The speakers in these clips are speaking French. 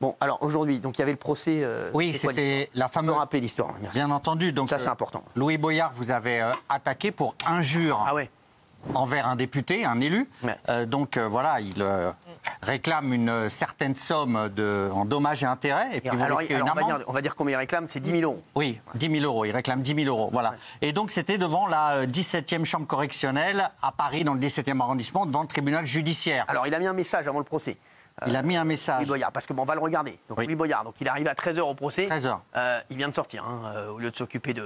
Bon, alors aujourd'hui, donc il y avait le procès. Oui, c'était la fameuse. Rappeler l'histoire. Bien entendu. Donc ça, c'est important. Louis Boyard vous avez attaqué pour injure envers un député, un élu. Ouais. Donc voilà, il réclame une certaine somme en dommages et intérêts. Et puis on va dire combien il réclame, c'est 10 000 euros. Oui, 10 000 euros. Il réclame 10 000 euros. Voilà. Ouais. Et donc c'était devant la 17e chambre correctionnelle à Paris, dans le 17e arrondissement, devant le tribunal judiciaire. Alors il a mis un message avant le procès. Il a mis un message. Louis Boyard, parce que on va le regarder. Donc Louis Boyard, donc il est arrivé à 13h au procès. 13h. Il vient de sortir. Au lieu de s'occuper de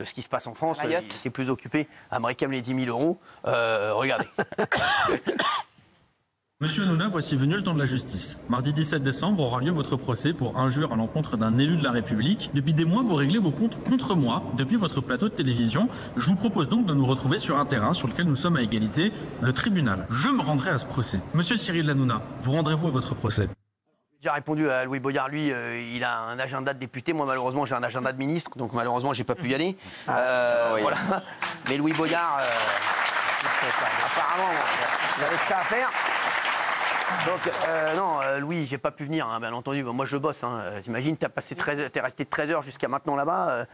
ce qui se passe en France, il est plus occupé à me réclamer les 10 000 euros. Regardez. Monsieur Hanouna, voici venu le temps de la justice. Mardi 17 décembre aura lieu votre procès pour injure à l'encontre d'un élu de la République. Depuis des mois, vous réglez vos comptes contre moi depuis votre plateau de télévision. Je vous propose donc de nous retrouver sur un terrain sur lequel nous sommes à égalité, le tribunal. Je me rendrai à ce procès. Monsieur Cyril Hanouna, vous rendrez-vous à votre procès? J'ai répondu à Louis Boyard, lui, il a un agenda de député. Moi, malheureusement, j'ai un agenda de ministre, donc malheureusement, j'ai pas pu y aller. Voilà. Mais Louis Boyard, apparemment, il avait que ça à faire. Donc, non, Louis, j'ai pas pu venir, bien entendu. Moi, je bosse. T'imagines, t'es resté 13 heures jusqu'à maintenant là-bas.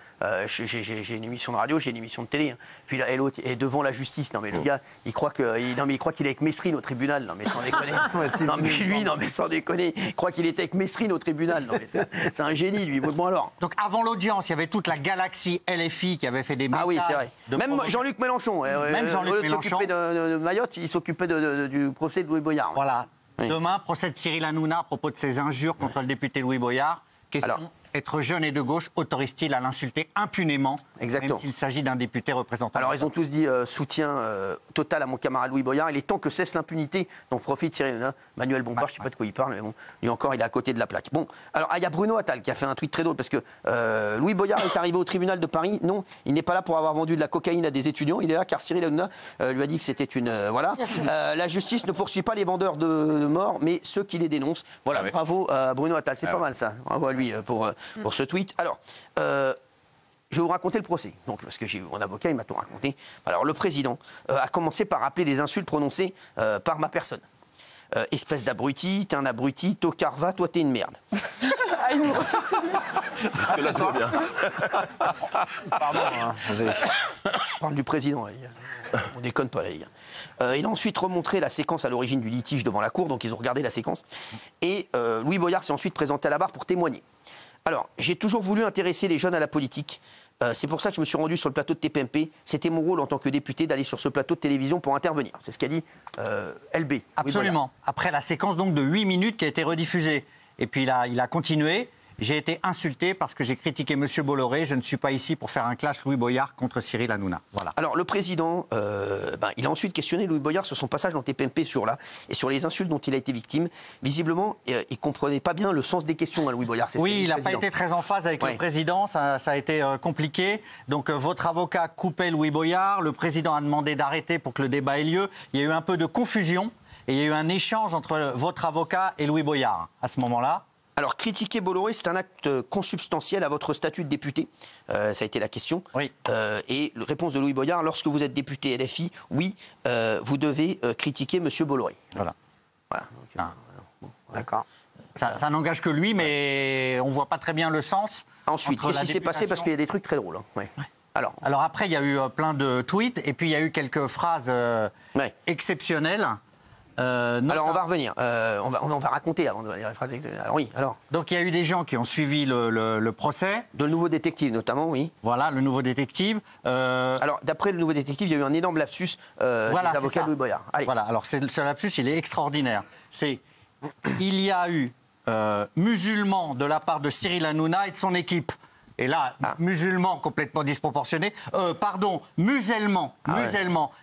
J'ai une émission de radio, j'ai une émission de télé. Puis là, et l'autre est devant la justice. Non, mais le gars, il croit qu'il est avec Mesrine au tribunal. Non, mais sans déconner. Non, mais lui, non, mais sans déconner. Il croit qu'il était avec Mesrine au tribunal. Non, mais c'est un génie, lui. Bon, alors. Donc, avant l'audience, il y avait toute la galaxie LFI qui avait fait des messages. Ah oui, c'est vrai. Même Jean-Luc Mélenchon. Même Jean-Luc Mélenchon. S'occupait de Mayotte, il s'occupait du procès de Louis Boyard. Voilà. Oui. Demain, procès de Cyril Hanouna à propos de ses injures contre le député Louis Boyard. Question, être jeune et de gauche autorise-t-il à l'insulter impunément, même s'il s'agit d'un député représentant? Alors, ils ont tous dit soutien total à mon camarade Louis Boyard. Il est temps que cesse l'impunité dont profite Cyril Hanouna. Manuel Bompard, je ne sais pas de quoi il parle, mais bon, lui encore, il est à côté de la plaque. Bon, alors, il y a Bruno Attal qui a fait un tweet très drôle parce que Louis Boyard est arrivé au tribunal de Paris. Non, il n'est pas là pour avoir vendu de la cocaïne à des étudiants. Il est là car Cyril Hanouna lui a dit que c'était une... voilà. La justice ne poursuit pas les vendeurs de morts, mais ceux qui les dénoncent. Voilà, bravo à Bruno Attal. C'est pas mal, ça. Bravo à lui pour ce tweet. Alors, je vais vous raconter le procès. Donc, parce que j'ai eu mon avocat, il m'a tout raconté. Alors, le président a commencé par rappeler des insultes prononcées par ma personne. Espèce d'abruti, t'es un abruti, tocard va, toi t'es une merde. Jusque là, tout bien. Pardon. On parle du président. On déconne pas, là, les gars. Il a ensuite remontré la séquence à l'origine du litige devant la cour, donc ils ont regardé la séquence. Et Louis Boyard s'est ensuite présenté à la barre pour témoigner. Alors, j'ai toujours voulu intéresser les jeunes à la politique. C'est pour ça que je me suis rendu sur le plateau de TPMP. C'était mon rôle en tant que député d'aller sur ce plateau de télévision pour intervenir. C'est ce qu'a dit LB. Absolument. Après la séquence donc de 8 minutes qui a été rediffusée. Et puis il a continué. J'ai été insulté parce que j'ai critiqué M. Bolloré. Je ne suis pas ici pour faire un clash Louis Boyard contre Cyril Hanouna. Voilà. Alors, le président, il a ensuite questionné Louis Boyard sur son passage dans TPMP et sur les insultes dont il a été victime. Visiblement, il ne comprenait pas bien le sens des questions, Louis Boyard. Oui, il n'a pas été très en phase avec le président. Ça a été compliqué. Donc, votre avocat coupait Louis Boyard. Le président a demandé d'arrêter pour que le débat ait lieu. Il y a eu un peu de confusion. Et il y a eu un échange entre votre avocat et Louis Boyard à ce moment-là. Alors, critiquer Bolloré, c'est un acte consubstantiel à votre statut de député. Ça a été la question. Oui. Et la réponse de Louis Boyard, lorsque vous êtes député LFI, oui, vous devez critiquer M. Bolloré. Voilà. Bon, d'accord. Ça n'engage que lui, mais on ne voit pas très bien le sens. Ensuite, qu'est-ce qui s'est passé? Parce qu'il y a des trucs très drôles. Ouais. Alors après, il y a eu plein de tweets, et puis il y a eu quelques phrases exceptionnelles. Alors on va revenir, on va raconter avant de dire les phrases. Alors. Donc il y a eu des gens qui ont suivi le procès. De nouveau détective notamment, oui. Voilà, le nouveau détective. Alors d'après le nouveau détective, il y a eu un énorme lapsus des avocats de Louis Boyard. Allez. Voilà, alors ce lapsus, il est extraordinaire. Il y a eu musulmans de la part de Cyril Hanouna et de son équipe. Et là, musulman complètement disproportionné. Musulman.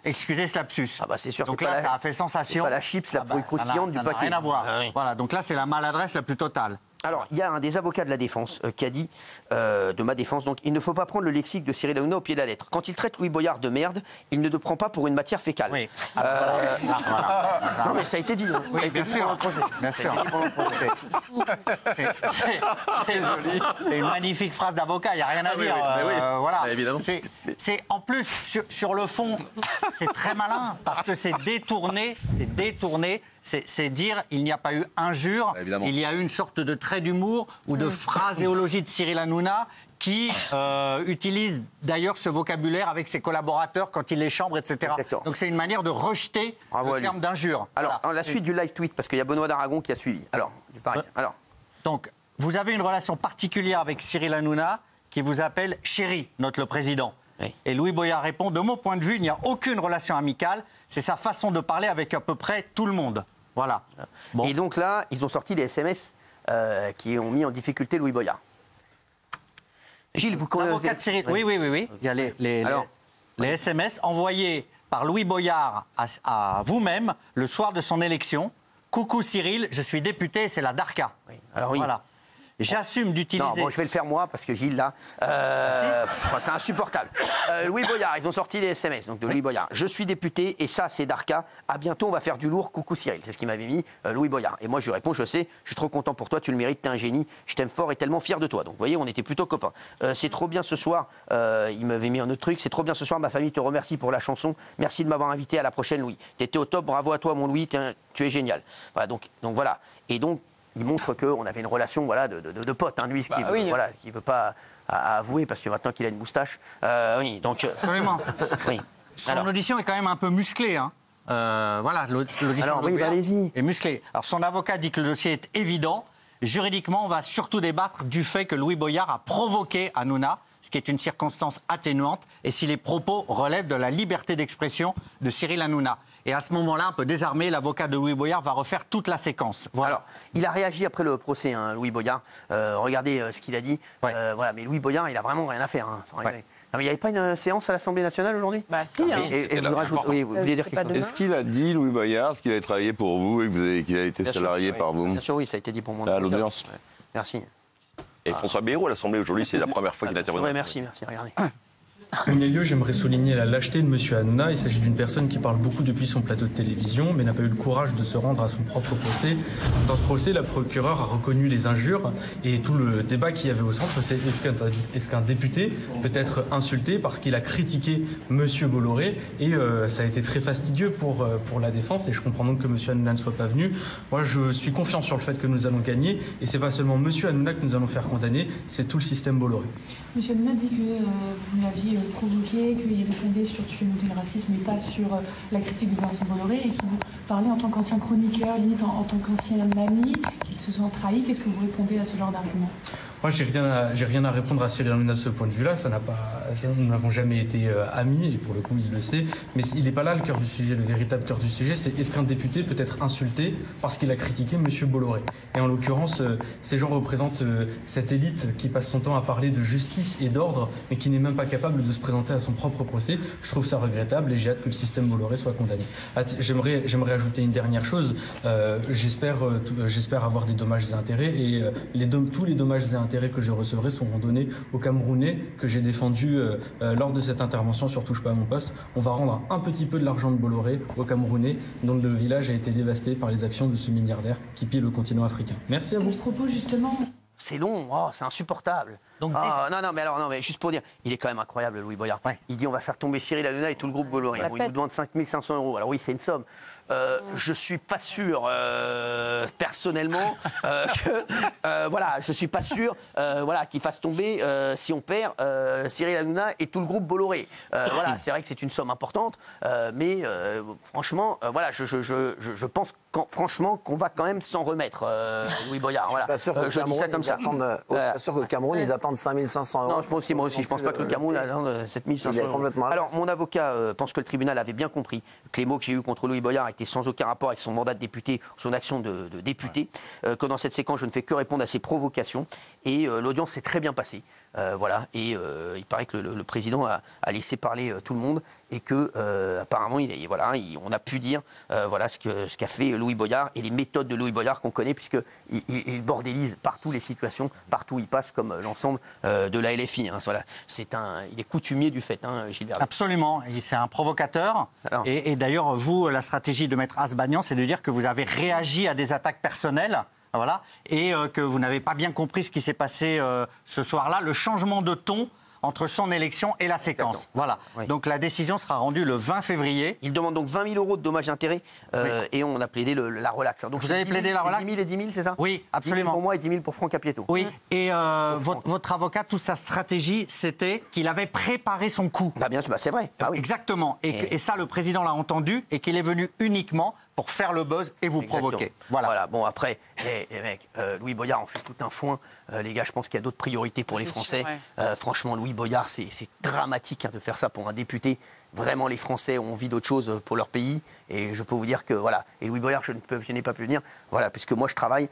Excusez ce lapsus. C'est sûr. Donc là, ça a fait sensation. C'est pas la chips la plus croustillante du paquet. Ça n'a rien à voir. Voilà, donc là, c'est la maladresse la plus totale. Alors, il y a un des avocats de la défense qui a dit, de ma défense, donc, il ne faut pas prendre le lexique de Cyril Hanouna au pied de la lettre. Quand il traite Louis Boyard de merde, il ne le prend pas pour une matière fécale. Oui. Non, mais ça a été dit. Oui, ça a été bien dit sûr. pendant le procès. Bien sûr. C'est joli. C'est une magnifique phrase d'avocat, il n'y a rien à dire. Voilà. Évidemment. C'est en plus, sur le fond, c'est très malin, parce que c'est détourné c'est dire il n'y a pas eu injure, Évidemment. il y a eu une sorte de trait d'humour ou de phraséologie de Cyril Hanouna qui utilise d'ailleurs ce vocabulaire avec ses collaborateurs quand il les chambre, etc. Exactement. Donc c'est une manière de rejeter Bravo à le lui. terme d'injure. Alors, Voilà. la suite du live tweet, parce qu'il y a Benoît d'Aragon qui a suivi. Alors, du Parisien. Alors, Donc, vous avez une relation particulière avec Cyril Hanouna qui vous appelle chéri, note le président. Oui. Et Louis Boyard répond, de mon point de vue, il n'y a aucune relation amicale, c'est sa façon de parler avec à peu près tout le monde. Voilà. Bon. Et donc là, ils ont sorti des SMS qui ont mis en difficulté Louis Boyard. Gilles, vous L'avocat de Cyril, oui. Il y a les SMS envoyés par Louis Boyard à vous-même le soir de son élection. Coucou Cyril, je suis député, c'est la Darka. Oui. Alors oui. Voilà. J'assume d'utiliser... Non, bon, je vais le faire moi, parce que Gilles, là, c'est insupportable. Louis Boyard, ils ont sorti des SMS, donc de Louis Boyard. Je suis député, et ça, c'est Darka. À bientôt, on va faire du lourd. Coucou Cyril. C'est ce qu'il m'avait mis, Louis Boyard. Et moi, je lui réponds, je sais, je suis trop content pour toi, tu le mérites, t'es un génie, je t'aime fort et tellement fier de toi. Donc, vous voyez, on était plutôt copains. C'est trop bien ce soir, il m'avait mis un autre truc, c'est trop bien ce soir, ma famille te remercie pour la chanson. Merci de m'avoir invité, à la prochaine, Louis. T'étais au top, bravo à toi, mon Louis, tu es génial. Voilà, donc voilà. Et donc, il montre qu'on avait une relation voilà, de potes, hein, lui, qui ne veut pas avouer, parce que maintenant qu'il a une moustache. Oui, donc... Absolument. Oui. Son audition est quand même un peu musclée. Hein. Voilà, l'audition Alors, de oui, Boyard allez-y. est musclée. Alors, son avocat dit que le dossier est évident. Juridiquement, on va surtout débattre du fait que Louis Boyard a provoqué Hanouna, ce qui est une circonstance atténuante, et si les propos relèvent de la liberté d'expression de Cyril Hanouna. Et à ce moment-là, un peu désarmé, l'avocat de Louis Boyard va refaire toute la séquence. Voilà. Alors, il a réagi après le procès, hein, Louis Boyard. Regardez ce qu'il a dit. Ouais. Voilà, mais Louis Boyard, il a vraiment rien à faire. Hein, sans rigoler. Non, mais il n'y avait pas une séance à l'Assemblée nationale aujourd'hui? Bah si, hein. Et vous rajoutez, oui, vous voulez dire quelque chose? Est-ce qu'il a dit, Louis Boyard, qu'il avait travaillé pour vous et qu'il a été Bien sûr, salarié oui. par vous? Bien sûr, oui, ça a été dit pour moi. À l'audience. Ouais. Merci. Et François Bayrou à l'Assemblée aujourd'hui, c'est la première fois qu'il intervient. Oui, merci, regardez. En premier lieu, j'aimerais souligner la lâcheté de M. Hanouna. Il s'agit d'une personne qui parle beaucoup depuis son plateau de télévision, mais n'a pas eu le courage de se rendre à son propre procès. Dans ce procès, la procureure a reconnu les injures et tout le débat qu'il y avait au centre, c'est est-ce qu'un député peut être insulté parce qu'il a critiqué M. Bolloré, et ça a été très fastidieux pour la défense, et je comprends donc que M. Hanouna ne soit pas venu. Moi, je suis confiant sur le fait que nous allons gagner, et c'est pas seulement M. Hanouna que nous allons faire condamner, c'est tout le système Bolloré. Monsieur Hanouna dit que vous l'aviez provoqué, qu'il répondait sur tuer, monter le racisme, mais pas sur la critique de Vincent Bolloré, et qu'il vous parlait en tant qu'ancien chroniqueur, limite en tant qu'ancien ami, qu'ils se sont trahis. Qu'est-ce que vous répondez à ce genre d'argument? Moi, j'ai rien à répondre à Cyril Hanouna de ce point de vue-là. Nous n'avons jamais été amis, et pour le coup, il le sait. Mais il n'est pas là le cœur du sujet. Le véritable cœur du sujet, c'est est-ce qu'un député peut être insulté parce qu'il a critiqué M. Bolloré? Et en l'occurrence, ces gens représentent cette élite qui passe son temps à parler de justice et d'ordre, mais qui n'est même pas capable de se présenter à son propre procès. Je trouve ça regrettable, et j'ai hâte que le système Bolloré soit condamné. J'aimerais ajouter une dernière chose. J'espère avoir des dommages et intérêts, et tous les dommages et intérêts que je recevrai seront donnés aux Camerounais que j'ai défendus lors de cette intervention sur Touche pas à mon poste. On va rendre un petit peu de l'argent de Bolloré aux Camerounais, dont le village a été dévasté par les actions de ce milliardaire qui pille le continent africain. Merci à vous. À ce propos, justement... C'est long, c'est insupportable. Donc, non, mais juste pour dire, il est quand même incroyable, Louis Boyard. Ouais. Il dit on va faire tomber Cyril Hanouna et tout le groupe Bolloré. Bon, il nous demande 5 500 €. Alors oui, c'est une somme. Je suis pas sûr, personnellement, je suis pas sûr, qu'il fasse tomber, si on perd, Cyril Hanouna et tout le groupe Bolloré. C'est vrai que c'est une somme importante, mais franchement, je pense franchement qu'on va quand même s'en remettre, Louis Boyard. Je dis ça comme ça. Je suis pas sûr que le Cameroun, ils attendent 5 500 €. Non, moi aussi, je pense pas que le Cameroun attende 7 500 €. Alors, mon avocat pense que le tribunal avait bien compris que les mots que j'ai eus contre Louis Boyard étaient sans aucun rapport avec son mandat de député, son action de député, que dans cette séquence, je ne fais que répondre à ses provocations, et l'audience s'est très bien passée. Il paraît que le président a laissé parler tout le monde, et que apparemment on a pu dire ce qu'a fait Louis Boyard et les méthodes de Louis Boyard qu'on connaît, puisqu'il bordélise partout les situations, partout où il passe, comme l'ensemble de la LFI. Il est coutumier du fait, Gilles Verdun. Absolument, c'est un provocateur. Et d'ailleurs, vous, la stratégie de Maître Asbagnan, c'est de dire que vous avez réagi à des attaques personnelles. Voilà, et que vous n'avez pas bien compris ce qui s'est passé ce soir-là. Le changement de ton, entre son élection et la séquence. Exactement. Voilà. Oui. Donc la décision sera rendue le 20 février. Il demande donc 20 000 euros de dommages et intérêts et on a plaidé la relaxe. Donc vous avez plaidé la relaxe? 10 000 et 10 000, c'est ça? Oui, absolument. 10 000 pour moi et 10 000 pour Franck Apieto. Oui, et votre avocat, toute sa stratégie, c'était qu'il avait préparé son coup. Bah bien sûr, bah c'est vrai. Ah oui. Exactement. Et ça, le président l'a entendu et qu'il est venu uniquement pour faire le buzz et vous Exactement. provoquer. Voilà. Bon, après, les mecs, Louis Boyard en fait tout un foin. Les gars, je pense qu'il y a d'autres priorités pour les Français. Sûr, ouais. Franchement, Louis Boyard, c'est dramatique de faire ça pour un député. Vraiment, les Français ont envie d'autre chose pour leur pays. Et je peux vous dire que, voilà. Et Louis Boyard, je n'ai pas pu le dire. Voilà, puisque moi, je travaille.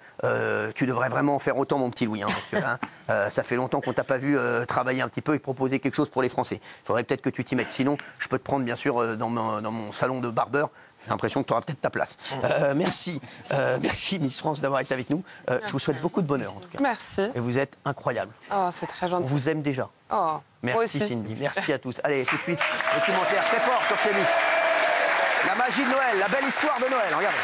Tu devrais vraiment en faire autant, mon petit Louis. Hein, parce que ça fait longtemps qu'on t'a pas vu travailler un petit peu et proposer quelque chose pour les Français. Il faudrait peut-être que tu t'y mettes. Sinon, je peux te prendre, bien sûr, dans mon salon de barbeur. J'ai l'impression que tu auras peut-être ta place. Merci. Merci, Miss France, d'avoir été avec nous. Je vous souhaite beaucoup de bonheur, en tout cas. Merci. Et vous êtes incroyable. Oh, c'est très On gentil. vous aime déjà. Oh, moi Merci, aussi. Cindy. Merci à tous. Allez, tout de suite, documentaire très fort sur CNews. La magie de Noël, la belle histoire de Noël. Regardez.